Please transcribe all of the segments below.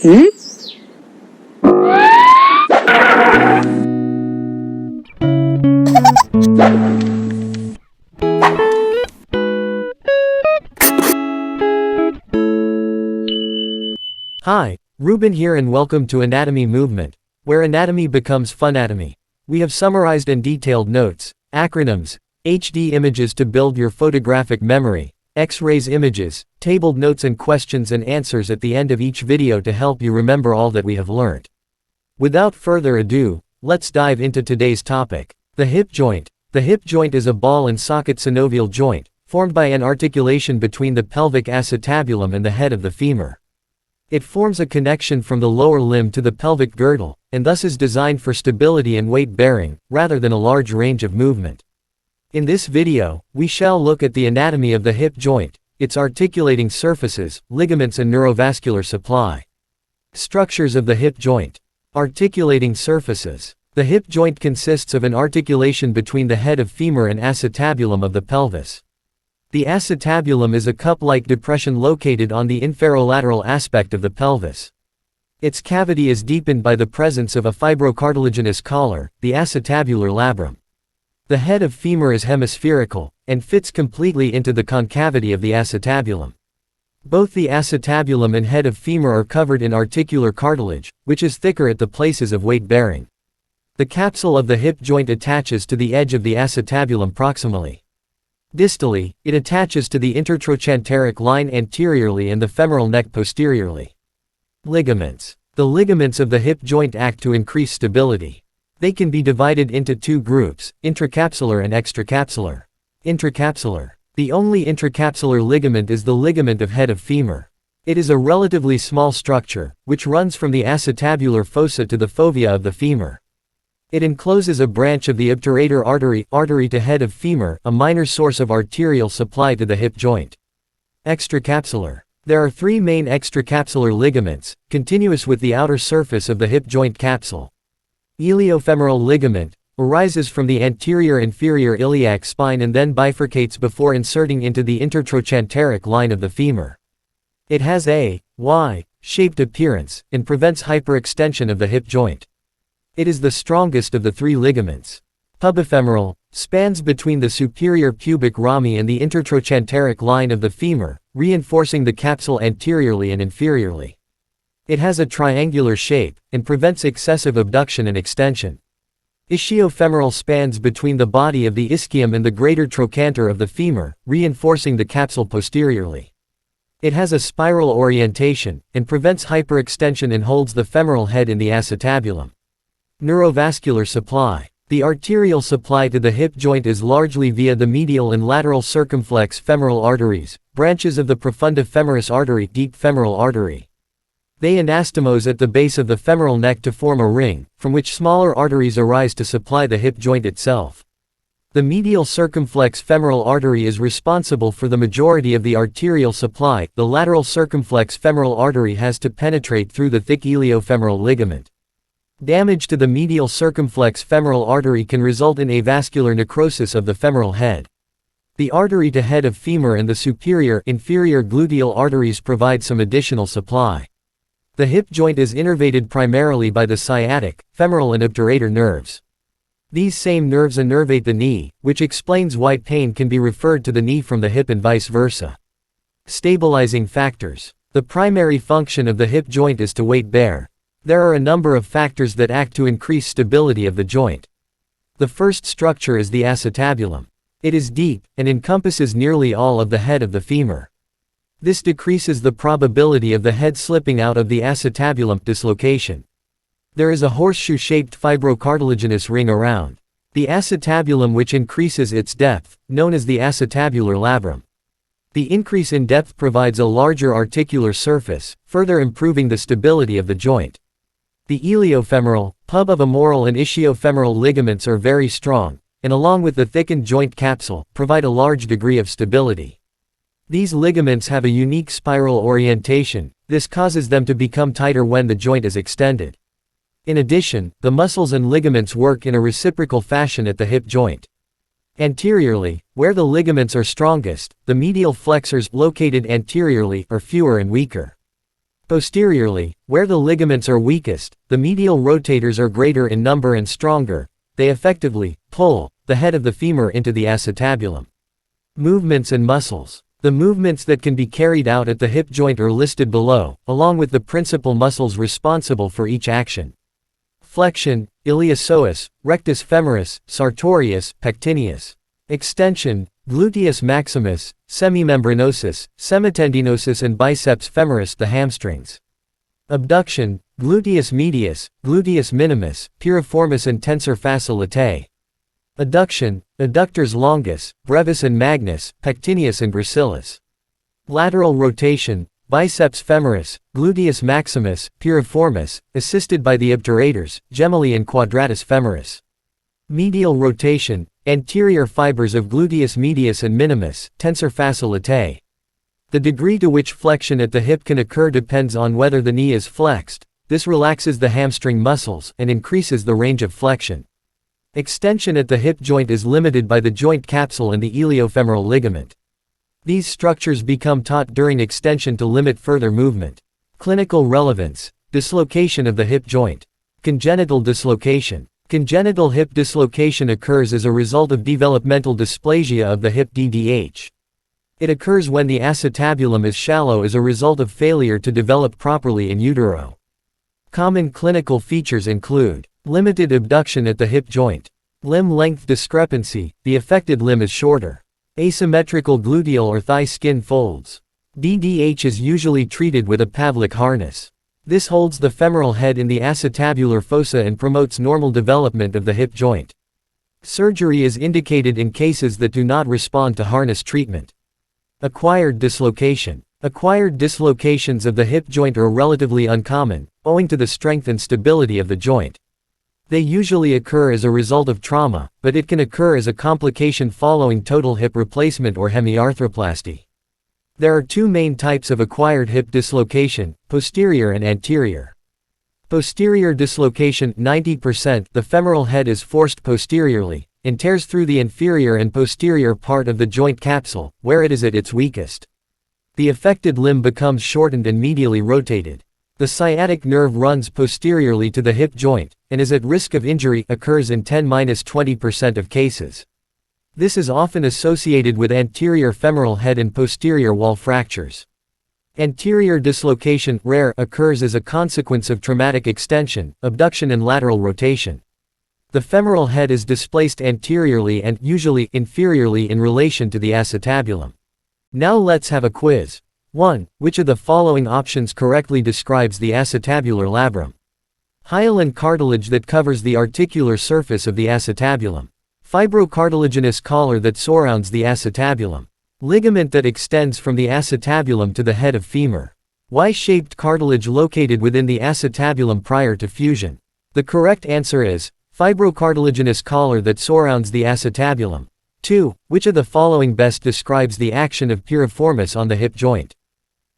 Hi, Ruben here and welcome to Anatomy Movement, where anatomy becomes funatomy. We have summarized and detailed notes, acronyms, HD images to build your photographic memory, X-rays images, tabled notes and questions and answers at the end of each video to help you remember all that we have learned. Without further ado, let's dive into today's topic. The hip joint. The hip joint is a ball and socket synovial joint, formed by an articulation between the pelvic acetabulum and the head of the femur. It forms a connection from the lower limb to the pelvic girdle, and thus is designed for stability and weight bearing, rather than a large range of movement. In this video, we shall look at the anatomy of the hip joint, its articulating surfaces, ligaments and neurovascular supply. Structures of the hip joint. Articulating surfaces. The hip joint consists of an articulation between the head of femur and acetabulum of the pelvis. The acetabulum is a cup-like depression located on the inferolateral aspect of the pelvis. Its cavity is deepened by the presence of a fibrocartilaginous collar, the acetabular labrum. The head of femur is hemispherical, and fits completely into the concavity of the acetabulum. Both the acetabulum and head of femur are covered in articular cartilage, which is thicker at the places of weight bearing. The capsule of the hip joint attaches to the edge of the acetabulum proximally. Distally, it attaches to the intertrochanteric line anteriorly and the femoral neck posteriorly. Ligaments. The ligaments of the hip joint act to increase stability. They can be divided into two groups, intracapsular and extracapsular. Intracapsular. The only intracapsular ligament is the ligament of head of femur. It is a relatively small structure, which runs from the acetabular fossa to the fovea of the femur. It encloses a branch of the obturator artery to head of femur, a minor source of arterial supply to the hip joint. Extracapsular. There are three main extracapsular ligaments, continuous with the outer surface of the hip joint capsule. Iliofemoral ligament arises from the anterior inferior iliac spine and then bifurcates before inserting into the intertrochanteric line of the femur. It has a Y-shaped appearance and prevents hyperextension of the hip joint. It is the strongest of the three ligaments. Pubifemoral spans between the superior pubic rami and the intertrochanteric line of the femur, reinforcing the capsule anteriorly and inferiorly. It has a triangular shape, and prevents excessive abduction and extension. Ischiofemoral spans between the body of the ischium and the greater trochanter of the femur, reinforcing the capsule posteriorly. It has a spiral orientation, and prevents hyperextension and holds the femoral head in the acetabulum. Neurovascular supply. The arterial supply to the hip joint is largely via the medial and lateral circumflex femoral arteries, branches of the profunda femoris artery, deep femoral artery. They anastomose at the base of the femoral neck to form a ring, from which smaller arteries arise to supply the hip joint itself. The medial circumflex femoral artery is responsible for the majority of the arterial supply. The lateral circumflex femoral artery has to penetrate through the thick iliofemoral ligament. Damage to the medial circumflex femoral artery can result in avascular necrosis of the femoral head. The artery to head of femur and the superior-inferior gluteal arteries provide some additional supply. The hip joint is innervated primarily by the sciatic, femoral and obturator nerves. These same nerves innervate the knee, which explains why pain can be referred to the knee from the hip and vice versa. Stabilizing factors. The primary function of the hip joint is to weight bear. There are a number of factors that act to increase stability of the joint. The first structure is the acetabulum. It is deep, and encompasses nearly all of the head of the femur. This decreases the probability of the head slipping out of the acetabulum dislocation. There is a horseshoe-shaped fibrocartilaginous ring around the acetabulum which increases its depth, known as the acetabular labrum. The increase in depth provides a larger articular surface, further improving the stability of the joint. The iliofemoral, pubofemoral and ischiofemoral ligaments are very strong, and along with the thickened joint capsule, provide a large degree of stability. These ligaments have a unique spiral orientation. This causes them to become tighter when the joint is extended. In addition, the muscles and ligaments work in a reciprocal fashion at the hip joint. Anteriorly, where the ligaments are strongest, the medial flexors, located anteriorly, are fewer and weaker. Posteriorly, where the ligaments are weakest, the medial rotators are greater in number and stronger. They effectively pull the head of the femur into the acetabulum. Movements and muscles. The movements that can be carried out at the hip joint are listed below, along with the principal muscles responsible for each action. Flexion, iliopsoas, rectus femoris, sartorius, pectineus. Extension, gluteus maximus, semimembranosus, semitendinosus and biceps femoris, the hamstrings. Abduction, gluteus medius, gluteus minimus, piriformis and tensor fasciae latae. Adduction, adductors longus, brevis and magnus, pectineus and gracilis. Lateral rotation, biceps femoris, gluteus maximus, piriformis, assisted by the obturators, gemelli and quadratus femoris. Medial rotation, anterior fibers of gluteus medius and minimus, tensor fasciae latae. The degree to which flexion at the hip can occur depends on whether the knee is flexed. This relaxes the hamstring muscles and increases the range of flexion. Extension at the hip joint is limited by the joint capsule and the iliofemoral ligament. These structures become taut during extension to limit further movement. Clinical relevance. Dislocation of the hip joint. Congenital dislocation. Congenital hip dislocation occurs as a result of developmental dysplasia of the hip DDH. It occurs when the acetabulum is shallow as a result of failure to develop properly in utero. Common clinical features include limited abduction at the hip joint, limb length discrepancy, the affected limb is shorter, asymmetrical gluteal or thigh skin folds. DDH is usually treated with a Pavlik harness. This holds the femoral head in the acetabular fossa and promotes normal development of the hip joint. Surgery is indicated in cases that do not respond to harness treatment. Acquired dislocation. Acquired dislocations of the hip joint are relatively uncommon, owing to the strength and stability of the joint. They usually occur as a result of trauma, but it can occur as a complication following total hip replacement or hemiarthroplasty. There are two main types of acquired hip dislocation, posterior and anterior. Posterior dislocation 90%. The femoral head is forced posteriorly, and tears through the inferior and posterior part of the joint capsule, where it is at its weakest. The affected limb becomes shortened and medially rotated. The sciatic nerve runs posteriorly to the hip joint, and is at risk of injury, occurs in 10–20% of cases. This is often associated with anterior femoral head and posterior wall fractures. Anterior dislocation, rare, occurs as a consequence of traumatic extension, abduction and lateral rotation. The femoral head is displaced anteriorly and, usually, inferiorly in relation to the acetabulum. Now let's have a quiz. 1. Which of the following options correctly describes the acetabular labrum? Hyaline cartilage that covers the articular surface of the acetabulum. Fibrocartilaginous collar that surrounds the acetabulum. Ligament that extends from the acetabulum to the head of femur. Y-shaped cartilage located within the acetabulum prior to fusion. The correct answer is fibrocartilaginous collar that surrounds the acetabulum. 2. Which of the following best describes the action of piriformis on the hip joint?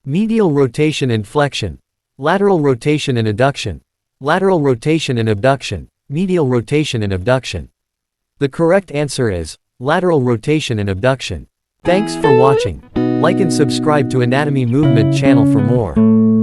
Medial rotation and flexion. Lateral rotation and adduction. Lateral rotation and abduction. Medial rotation and abduction. The correct answer is lateral rotation and abduction. Thanks for watching. Like and subscribe to Anatomy Movement channel for more.